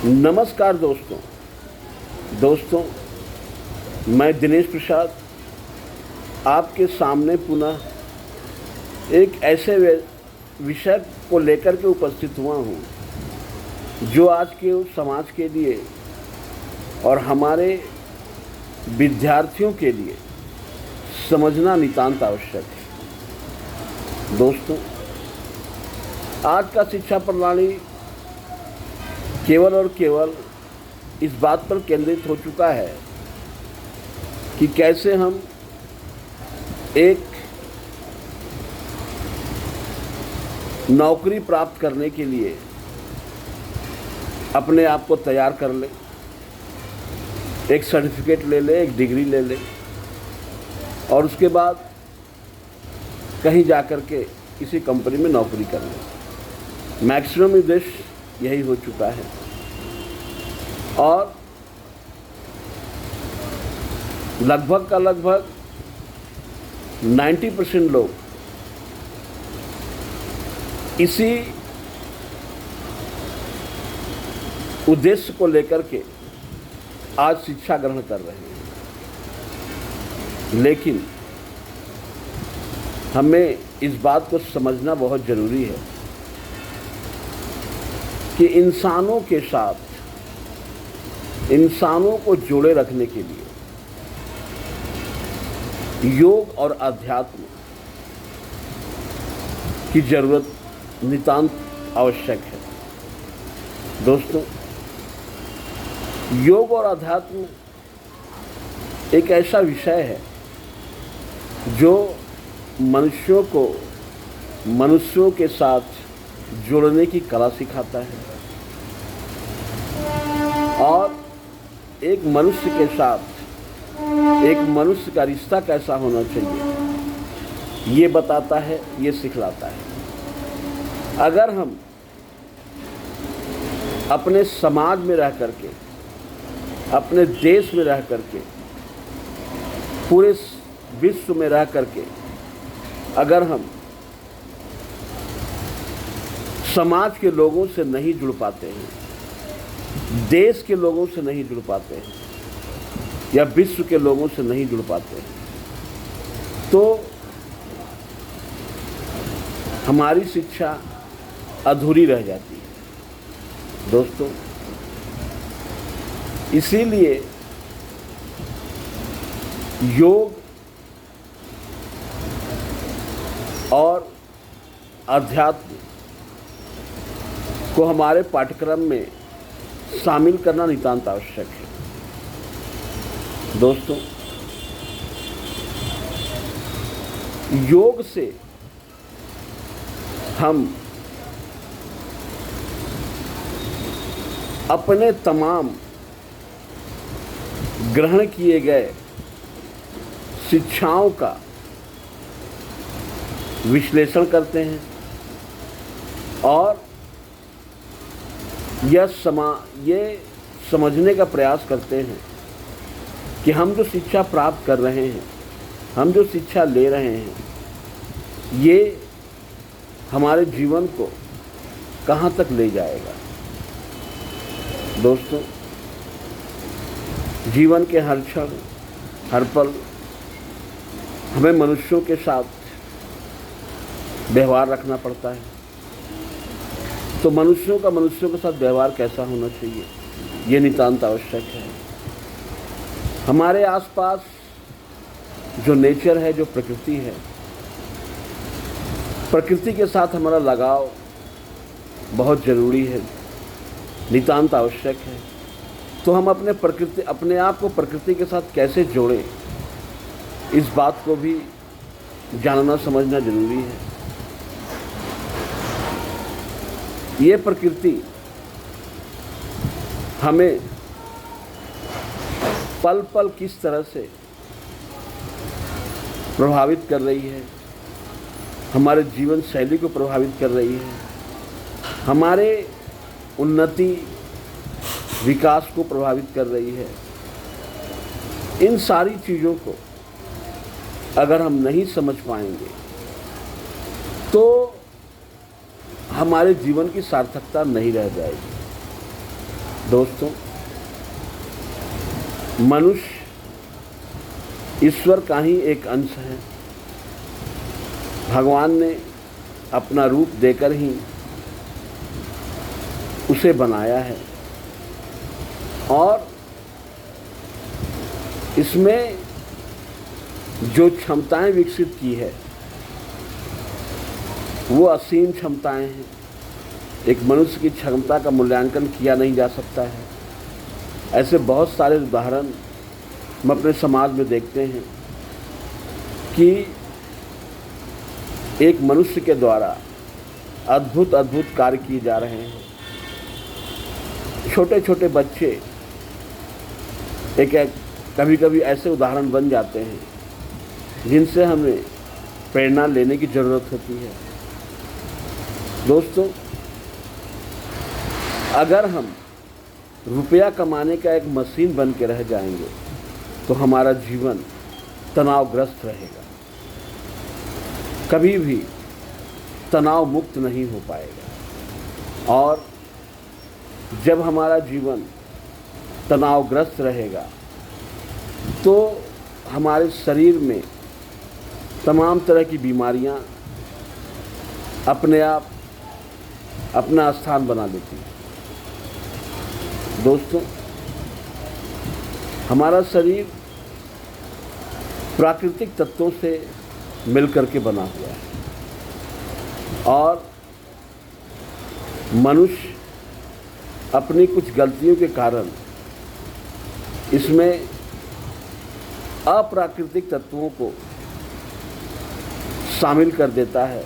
नमस्कार दोस्तों, मैं दिनेश प्रसाद आपके सामने पुनः एक ऐसे विषय को लेकर के उपस्थित हुआ हूँ जो आज के समाज के लिए और हमारे विद्यार्थियों के लिए समझना नितांत आवश्यक है। दोस्तों, आज का शिक्षा प्रणाली केवल और केवल इस बात पर केंद्रित हो चुका है कि कैसे हम एक नौकरी प्राप्त करने के लिए अपने आप को तैयार कर ले, एक सर्टिफिकेट ले ले, एक डिग्री ले ले और उसके बाद कहीं जाकर के किसी कंपनी में नौकरी कर ले। मैक्सिमम उद्देश्य यही हो चुका है और लगभग 90% लोग इसी उद्देश्य को लेकर के आज शिक्षा ग्रहण कर रहे हैं। लेकिन हमें इस बात को समझना बहुत ज़रूरी है कि इंसानों के साथ इंसानों को जोड़े रखने के लिए योग और अध्यात्म की जरूरत नितांत आवश्यक है। दोस्तों, योग और अध्यात्म एक ऐसा विषय है जो मनुष्यों के साथ जोड़ने की कला सिखाता है और एक मनुष्य के साथ एक मनुष्य का रिश्ता कैसा होना चाहिए ये बताता है, ये सिखलाता है। अगर हम अपने समाज में रह करके, अपने देश में रह करके, पूरे विश्व में रह करके अगर हम समाज के लोगों से नहीं जुड़ पाते हैं, देश के लोगों से नहीं जुड़ पाते हैं या विश्व के लोगों से नहीं जुड़ पाते हैं, तो हमारी शिक्षा अधूरी रह जाती है। दोस्तों, इसीलिए योग और अध्यात्म को हमारे पाठ्यक्रम में शामिल करना नितांत आवश्यक है। दोस्तों, योग से हम अपने तमाम ग्रहण किए गए शिक्षाओं का विश्लेषण करते हैं और ये समझने का प्रयास करते हैं कि हम जो शिक्षा प्राप्त कर रहे हैं, हम जो शिक्षा ले रहे हैं, ये हमारे जीवन को कहाँ तक ले जाएगा। दोस्तों, जीवन के हर क्षण, हर पल हमें मनुष्यों के साथ व्यवहार रखना पड़ता है। तो मनुष्यों के साथ व्यवहार कैसा होना चाहिए ये नितांत आवश्यक है। हमारे आसपास जो नेचर है, जो प्रकृति है, प्रकृति के साथ हमारा लगाव बहुत ज़रूरी है, नितांत आवश्यक है। तो हम अपने आप को प्रकृति के साथ कैसे जोड़ें, इस बात को भी जानना समझना जरूरी है। ये प्रकृति हमें पल पल किस तरह से प्रभावित कर रही है, हमारे जीवन शैली को प्रभावित कर रही है, हमारे उन्नति विकास को प्रभावित कर रही है। इन सारी चीज़ों को अगर हम नहीं समझ पाएंगे तो हमारे जीवन की सार्थकता नहीं रह जाएगी। दोस्तों, मनुष्य ईश्वर का ही एक अंश है। भगवान ने अपना रूप देकर ही उसे बनाया है और इसमें जो क्षमताएं विकसित की है वो असीम क्षमताएं हैं। एक मनुष्य की क्षमता का मूल्यांकन किया नहीं जा सकता है। ऐसे बहुत सारे उदाहरण हम अपने समाज में देखते हैं कि एक मनुष्य के द्वारा अद्भुत अद्भुत कार्य किए जा रहे हैं। छोटे छोटे बच्चे कभी कभी ऐसे उदाहरण बन जाते हैं जिनसे हमें प्रेरणा लेने की ज़रूरत होती है। दोस्तों, अगर हम रुपया कमाने का एक मशीन बन के रह जाएंगे तो हमारा जीवन तनावग्रस्त रहेगा, कभी भी तनाव मुक्त नहीं हो पाएगा। और जब हमारा जीवन तनावग्रस्त रहेगा तो हमारे शरीर में तमाम तरह की बीमारियां अपने आप अपना स्थान बना लेती हैं। दोस्तों, हमारा शरीर प्राकृतिक तत्वों से मिलकर के बना हुआ है और मनुष्य अपनी कुछ गलतियों के कारण इसमें अप्राकृतिक तत्वों को शामिल कर देता है,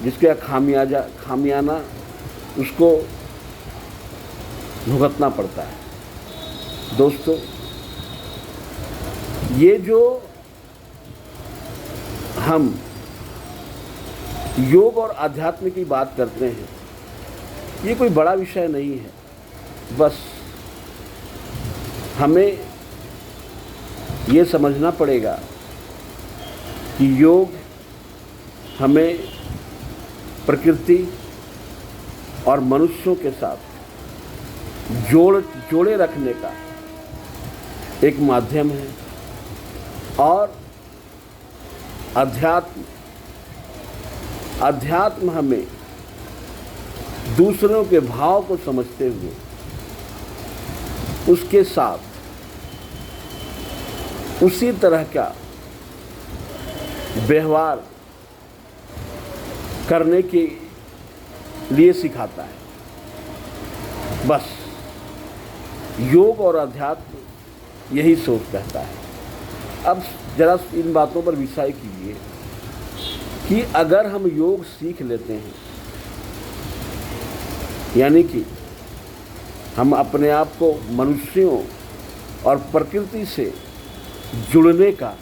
जिसके खामियाना उसको भुगतना पड़ता है। दोस्तों, ये जो हम योग और आध्यात्म की बात करते हैं, ये कोई बड़ा विषय नहीं है। बस हमें ये समझना पड़ेगा कि योग हमें प्रकृति और मनुष्यों के साथ जोड़े रखने का एक माध्यम है और अध्यात्म हमें दूसरों के भाव को समझते हुए उसके साथ उसी तरह का व्यवहार करने के लिए सिखाता है। बस योग और अध्यात्म यही सोच कहता है। अब जरा इन बातों पर विचार कीजिए कि अगर हम योग सीख लेते हैं, यानी कि हम अपने आप को मनुष्यों और प्रकृति से जुड़ने का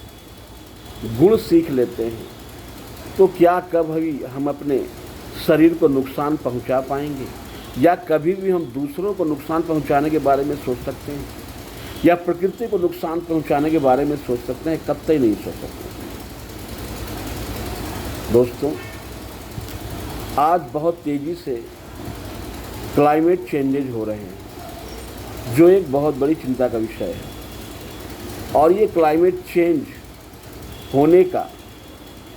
गुण सीख लेते हैं, तो क्या कभी हम अपने शरीर को नुकसान पहुंचा पाएंगे या कभी भी हम दूसरों को नुकसान पहुंचाने के बारे में सोच सकते हैं या प्रकृति को नुकसान पहुंचाने के बारे में सोच सकते हैं? कतई नहीं सोच सकते। दोस्तों, आज बहुत तेज़ी से क्लाइमेट चेंजेज हो रहे हैं, जो एक बहुत बड़ी चिंता का विषय है। और ये क्लाइमेट चेंज होने का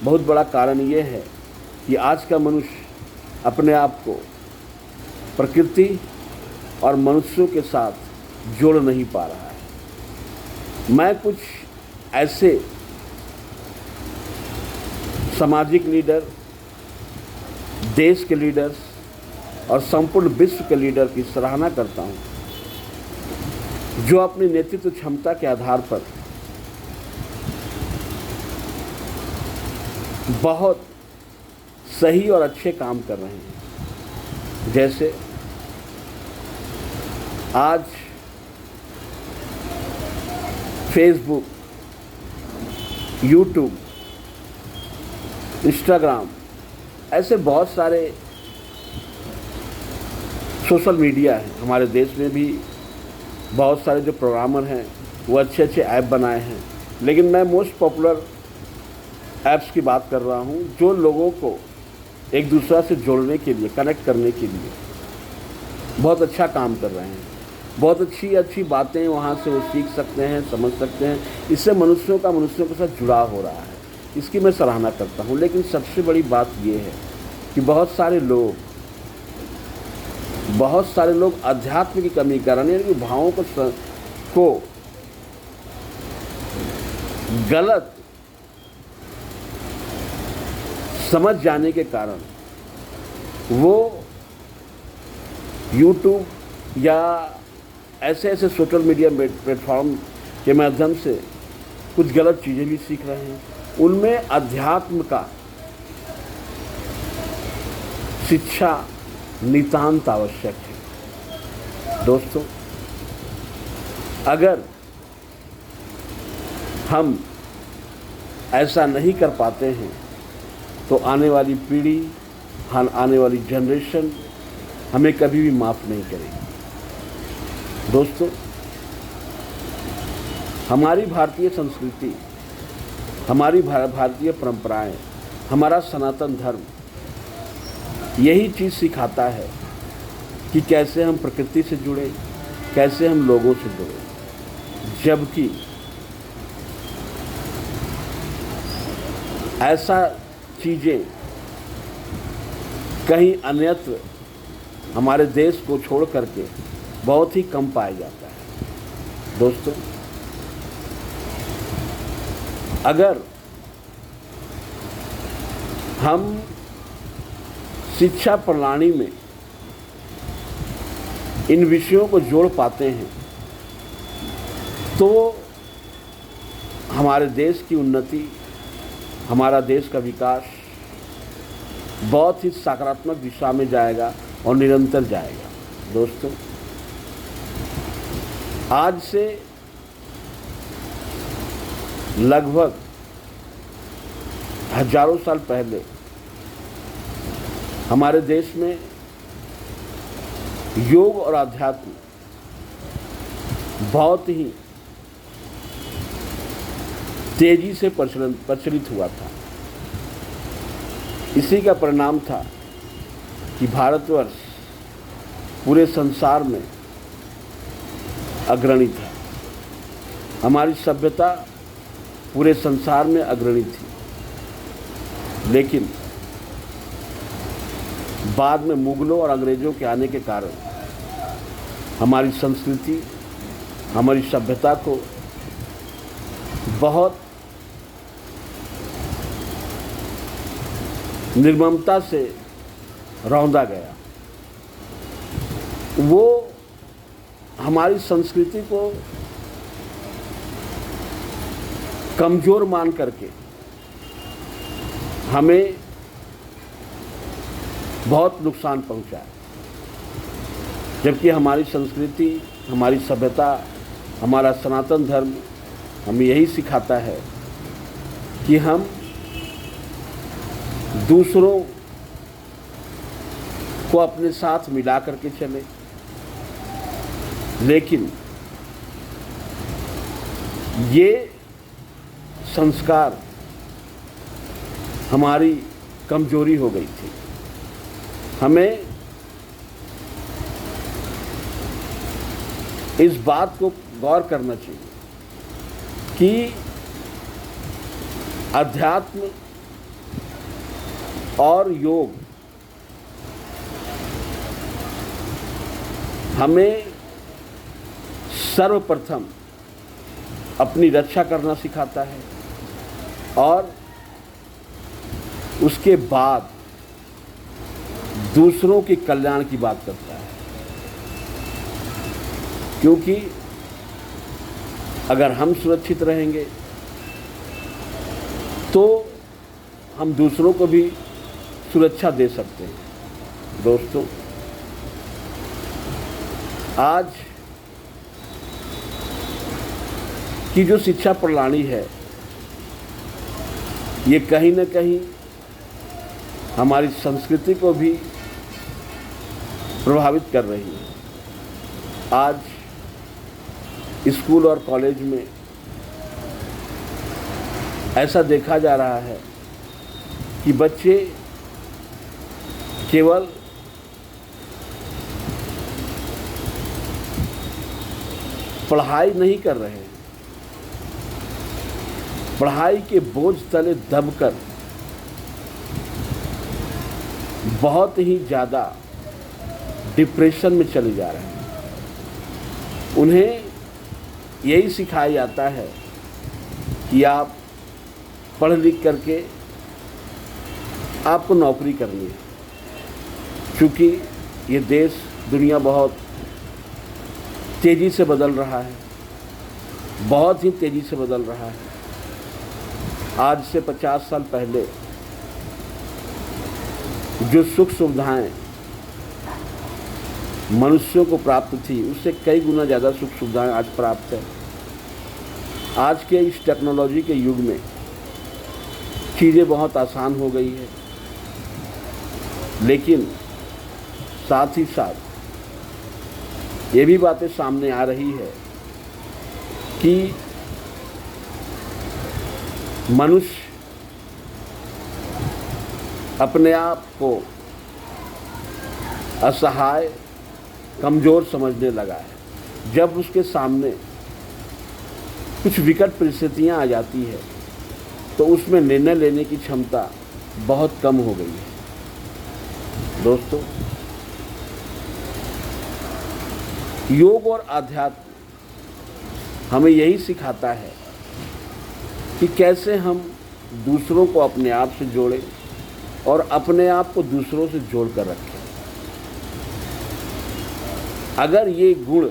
बहुत बड़ा कारण ये है कि आज का मनुष्य अपने आप को प्रकृति और मनुष्यों के साथ जोड़ नहीं पा रहा है। मैं कुछ ऐसे सामाजिक लीडर, देश के लीडर्स और संपूर्ण विश्व के लीडर की सराहना करता हूं, जो अपनी नेतृत्व क्षमता के आधार पर बहुत सही और अच्छे काम कर रहे हैं। जैसे आज फेसबुक, यूट्यूब, इंस्टाग्राम, ऐसे बहुत सारे सोशल मीडिया है। हमारे देश में भी बहुत सारे जो प्रोग्रामर हैं वो अच्छे अच्छे ऐप बनाए हैं, लेकिन मैं मोस्ट पॉपुलर ऐप्स की बात कर रहा हूँ, जो लोगों को एक दूसरे से जोड़ने के लिए, कनेक्ट करने के लिए बहुत अच्छा काम कर रहे हैं। बहुत अच्छी अच्छी बातें वहाँ से वो सीख सकते हैं, समझ सकते हैं। इससे मनुष्यों के साथ जुड़ाव हो रहा है, इसकी मैं सराहना करता हूँ। लेकिन सबसे बड़ी बात ये है कि बहुत सारे लोग अध्यात्म की कमी के कारण, यानी कि भावों को गलत समझ जाने के कारण वो YouTube या ऐसे सोशल मीडिया प्लेटफॉर्म के माध्यम से कुछ गलत चीज़ें भी सीख रहे हैं। उनमें अध्यात्म का शिक्षा नितांत आवश्यक है। दोस्तों, अगर हम ऐसा नहीं कर पाते हैं तो आने वाली पीढ़ी, आने वाली जनरेशन हमें कभी भी माफ़ नहीं करेगी। दोस्तों, हमारी भारतीय संस्कृति, हमारी भारतीय परंपराएं, हमारा सनातन धर्म यही चीज़ सिखाता है कि कैसे हम प्रकृति से जुड़े, कैसे हम लोगों से जुड़े। जबकि ऐसा चीज़ें कहीं अन्यत्र हमारे देश को छोड़ करके बहुत ही कम पाया जाता है। दोस्तों, अगर हम शिक्षा प्रणाली में इन विषयों को जोड़ पाते हैं तो हमारे देश की उन्नति, हमारा देश का विकास बहुत ही सकारात्मक दिशा में जाएगा और निरंतर जाएगा। दोस्तों, आज से लगभग हजारों साल पहले हमारे देश में योग और आध्यात्म बहुत ही तेजी से प्रचलित हुआ था। इसी का परिणाम था कि भारतवर्ष पूरे संसार में अग्रणी था। हमारी सभ्यता पूरे संसार में अग्रणी थी। लेकिन बाद में मुगलों और अंग्रेज़ों के आने के कारण हमारी संस्कृति, हमारी सभ्यता को बहुत निर्ममता से रौंदा गया। वो हमारी संस्कृति को कमज़ोर मान करके हमें बहुत नुकसान पहुंचा, जबकि हमारी संस्कृति, हमारी सभ्यता, हमारा सनातन धर्म हमें यही सिखाता है कि हम दूसरों को अपने साथ मिला करके चलें। लेकिन ये संस्कार हमारी कमजोरी हो गई थी। हमें इस बात को गौर करना चाहिए कि अध्यात्म और योग हमें सर्वप्रथम अपनी रक्षा करना सिखाता है और उसके बाद दूसरों के कल्याण की बात करता है। क्योंकि अगर हम सुरक्षित रहेंगे तो हम दूसरों को भी सुरक्षा दे सकते हैं। दोस्तों, आज की जो शिक्षा प्रणाली है ये कहीं न कहीं हमारी संस्कृति को भी प्रभावित कर रही है। आज स्कूल और कॉलेज में ऐसा देखा जा रहा है कि बच्चे केवल पढ़ाई नहीं कर रहे हैं, पढ़ाई के बोझ तले दबकर बहुत ही ज़्यादा डिप्रेशन में चले जा रहे हैं। उन्हें यही सिखाया जाता है कि आप पढ़ लिख करके आपको नौकरी करनी है, क्योंकि ये देश दुनिया बहुत तेज़ी से बदल रहा है, बहुत ही तेज़ी से बदल रहा है। आज से 50 साल पहले जो सुख सुविधाएं मनुष्यों को प्राप्त थी, उससे कई गुना ज़्यादा सुख सुविधाएं आज प्राप्त है। आज के इस टेक्नोलॉजी के युग में चीज़ें बहुत आसान हो गई है, लेकिन साथ ही साथ ये भी बातें सामने आ रही है कि मनुष्य अपने आप को असहाय, कमज़ोर समझने लगा है। जब उसके सामने कुछ विकट परिस्थितियां आ जाती है तो उसमें निर्णय लेने की क्षमता बहुत कम हो गई है। दोस्तों, योग और आध्यात्म हमें यही सिखाता है कि कैसे हम दूसरों को अपने आप से जोड़ें और अपने आप को दूसरों से जोड़ कर रखें। अगर ये गुण,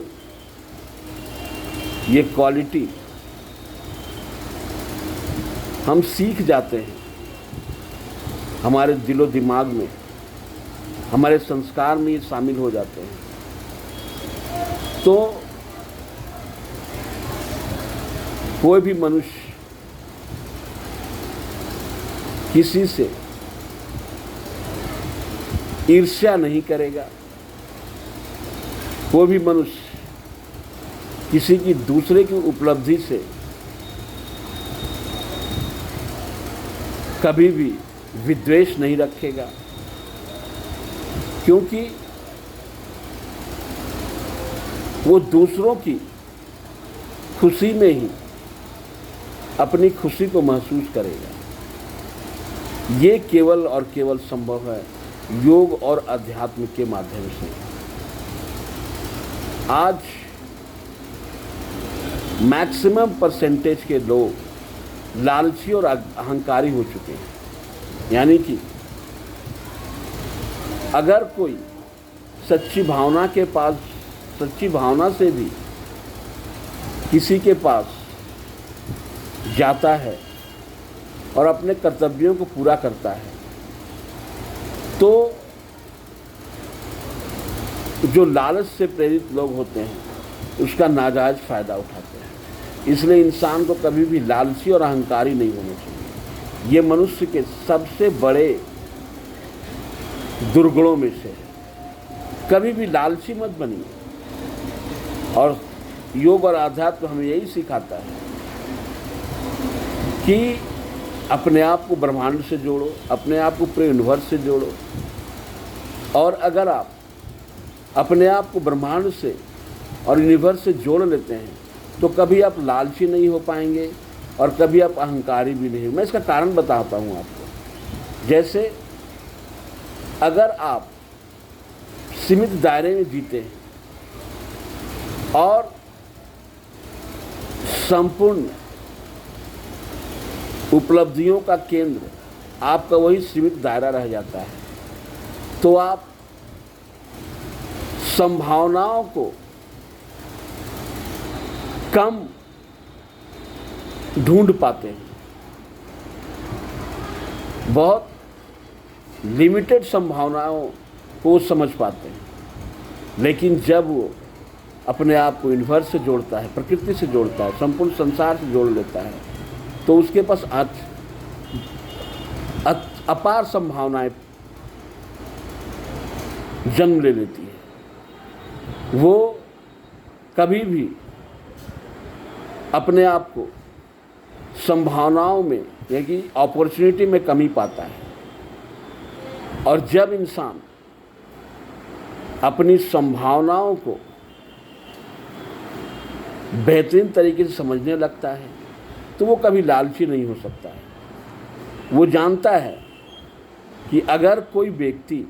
ये क्वालिटी हम सीख जाते हैं, हमारे दिलो दिमाग में, हमारे संस्कार में ये शामिल हो जाते हैं, तो कोई भी मनुष्य किसी से ईर्ष्या नहीं करेगा, कोई भी मनुष्य किसी की दूसरे की उपलब्धि से कभी भी विद्वेष नहीं रखेगा, क्योंकि वो दूसरों की खुशी में ही अपनी खुशी को महसूस करेगा। ये केवल और केवल संभव है योग और अध्यात्म के माध्यम से। आज मैक्सिमम परसेंटेज के लोग लालची और अहंकारी हो चुके हैं। यानी कि अगर कोई सच्ची भावना से भी किसी के पास जाता है और अपने कर्तव्यों को पूरा करता है, तो जो लालच से प्रेरित लोग होते हैं उसका नाजायज़ फ़ायदा उठाते हैं। इसलिए इंसान को कभी भी लालची और अहंकारी नहीं होना चाहिए। ये मनुष्य के सबसे बड़े दुर्गुणों में से है। कभी भी लालची मत बनिए। और योग और आध्यात्म हमें यही सिखाता है कि अपने आप को ब्रह्मांड से जोड़ो, अपने आप को पूरे यूनिवर्स से जोड़ो। और अगर आप अपने आप को ब्रह्मांड से और यूनिवर्स से जोड़ लेते हैं तो कभी आप लालची नहीं हो पाएंगे और कभी आप अहंकारी भी नहीं। मैं इसका कारण बताता हूँ आपको। जैसे अगर आप सीमित दायरे में जीते हैं और संपूर्ण उपलब्धियों का केंद्र आपका वही सीमित दायरा रह जाता है, तो आप संभावनाओं को कम ढूंढ पाते हैं। बहुत लिमिटेड संभावनाओं को समझ पाते हैं। लेकिन जब वो अपने आप को यूनिवर्स से जोड़ता है, प्रकृति से जोड़ता है, संपूर्ण संसार से जोड़ लेता है, तो उसके पास अपार संभावनाएं जन्म ले लेती है। वो कभी भी अपने आप को संभावनाओं में, यानी अपॉर्चुनिटी में कमी पाता है। और जब इंसान अपनी संभावनाओं को बेहतरीन तरीके से समझने लगता है तो वो कभी लालची नहीं हो सकता है। वो जानता है कि अगर कोई व्यक्ति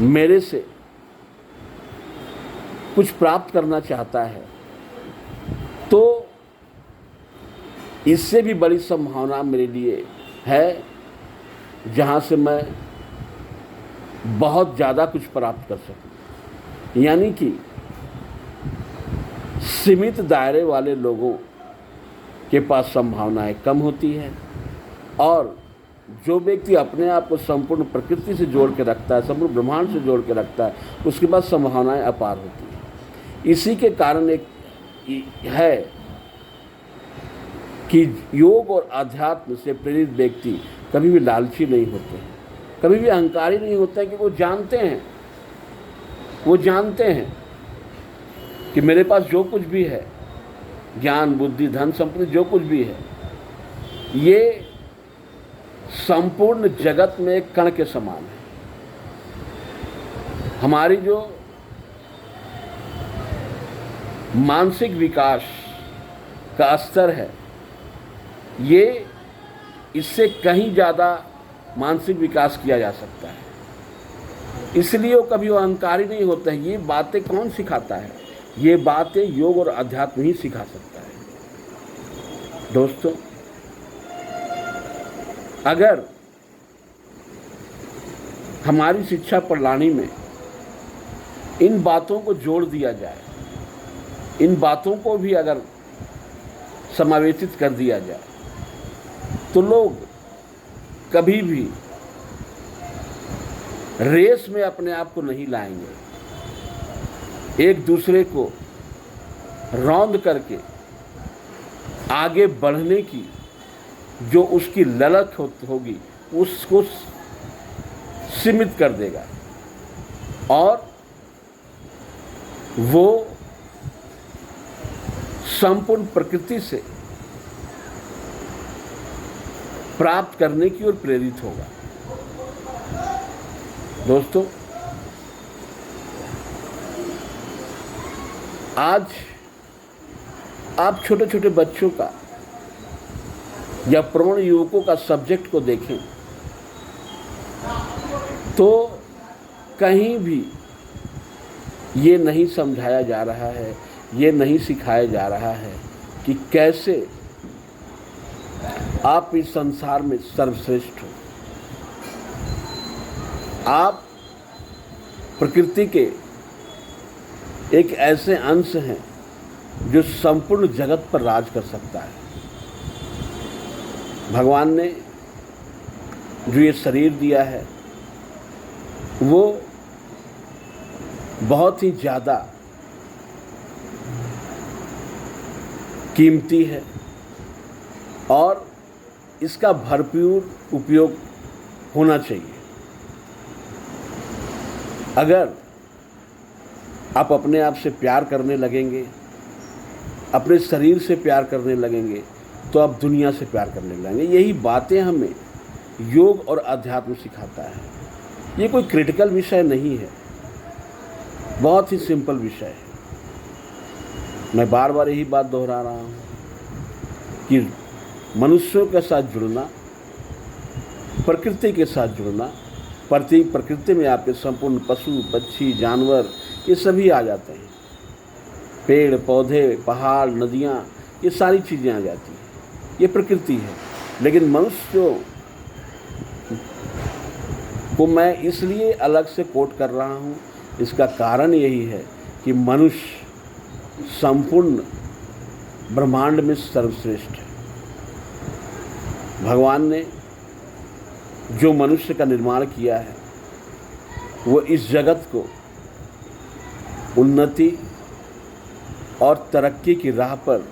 मेरे से कुछ प्राप्त करना चाहता है तो इससे भी बड़ी संभावना मेरे लिए है जहाँ से मैं बहुत ज़्यादा कुछ प्राप्त कर सकूं। यानी कि सीमित दायरे वाले लोगों के पास संभावनाएं कम होती है और जो व्यक्ति अपने आप को संपूर्ण प्रकृति से जोड़ के रखता है, संपूर्ण ब्रह्मांड से जोड़ के रखता है, उसके पास संभावनाएं अपार होती हैं। इसी के कारण एक है कि योग और अध्यात्म से प्रेरित व्यक्ति कभी भी लालची नहीं होते हैं, कभी भी अहंकारी नहीं होते हैं, कि वो जानते हैं कि मेरे पास जो कुछ भी है, ज्ञान, बुद्धि, धन, संपत्ति, जो कुछ भी है, ये संपूर्ण जगत में एक कण के समान है। हमारी जो मानसिक विकास का स्तर है, ये इससे कहीं ज़्यादा मानसिक विकास किया जा सकता है। इसलिए वो कभी अहंकारी नहीं होता है। ये बातें कौन सिखाता है? ये बातें योग और अध्यात्म ही सिखा सकता है। दोस्तों, अगर हमारी शिक्षा प्रणाली में इन बातों को जोड़ दिया जाए, इन बातों को भी अगर समावेशित कर दिया जाए, तो लोग कभी भी रेस में अपने आप को नहीं लाएंगे। एक दूसरे को रौंद करके आगे बढ़ने की जो उसकी ललक होगी, उसको सीमित कर देगा और वो संपूर्ण प्रकृति से प्राप्त करने की ओर प्रेरित होगा। दोस्तों, आज आप छोटे छोटे बच्चों का या प्रौढ़ युवकों का सब्जेक्ट को देखें तो कहीं भी ये नहीं समझाया जा रहा है, ये नहीं सिखाया जा रहा है कि कैसे आप इस संसार में सर्वश्रेष्ठ हो। आप प्रकृति के एक ऐसे अंश हैं जो संपूर्ण जगत पर राज कर सकता है। भगवान ने जो ये शरीर दिया है वो बहुत ही ज़्यादा कीमती है और इसका भरपूर उपयोग होना चाहिए। अगर आप अपने आप से प्यार करने लगेंगे, अपने शरीर से प्यार करने लगेंगे, तो आप दुनिया से प्यार करने लगेंगे। यही बातें हमें योग और अध्यात्म सिखाता है। ये कोई क्रिटिकल विषय नहीं है, बहुत ही सिंपल विषय है। मैं बार बार यही बात दोहरा रहा हूँ कि मनुष्यों के साथ जुड़ना, प्रकृति के साथ जुड़ना, प्रकृति में आपके संपूर्ण पशु, पक्षी, जानवर ये सभी आ जाते हैं। पेड़, पौधे, पहाड़, नदियाँ, ये सारी चीज़ें आ जाती हैं। ये प्रकृति है। लेकिन मनुष्यों को मैं इसलिए अलग से कोट कर रहा हूँ, इसका कारण यही है कि मनुष्य संपूर्ण ब्रह्मांड में सर्वश्रेष्ठ है। भगवान ने जो मनुष्य का निर्माण किया है वो इस जगत को उन्नति और तरक्की की राह पर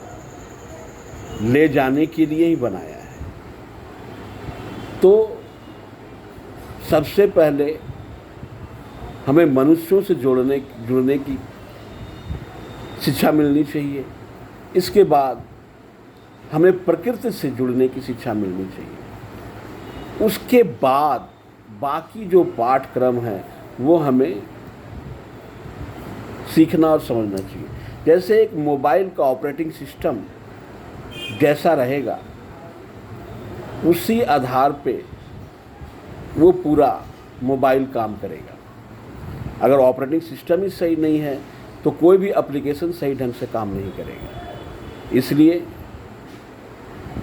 ले जाने के लिए ही बनाया है। तो सबसे पहले हमें मनुष्यों से जुड़ने की शिक्षा मिलनी चाहिए। इसके बाद हमें प्रकृति से जुड़ने की शिक्षा मिलनी चाहिए। उसके बाद बाकी जो पाठ्यक्रम है वो हमें सीखना और समझना चाहिए। जैसे एक मोबाइल का ऑपरेटिंग सिस्टम जैसा रहेगा, उसी आधार पे वो पूरा मोबाइल काम करेगा। अगर ऑपरेटिंग सिस्टम ही सही नहीं है तो कोई भी एप्लीकेशन सही ढंग से काम नहीं करेगा। इसलिए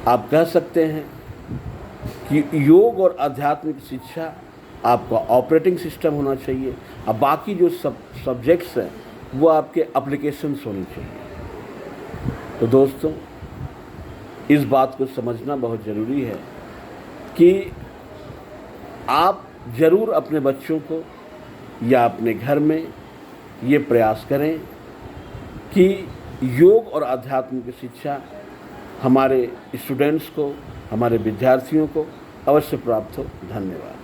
आप कह सकते हैं कि योग और आध्यात्मिक शिक्षा आपका ऑपरेटिंग सिस्टम होना चाहिए और बाकी जो सब्जेक्ट्स हैं वो आपके एप्लीकेशंस होनी चाहिए। तो दोस्तों, इस बात को समझना बहुत ज़रूरी है कि आप ज़रूर अपने बच्चों को या अपने घर में ये प्रयास करें कि योग और आध्यात्म की शिक्षा हमारे स्टूडेंट्स को, हमारे विद्यार्थियों को अवश्य प्राप्त हो। धन्यवाद।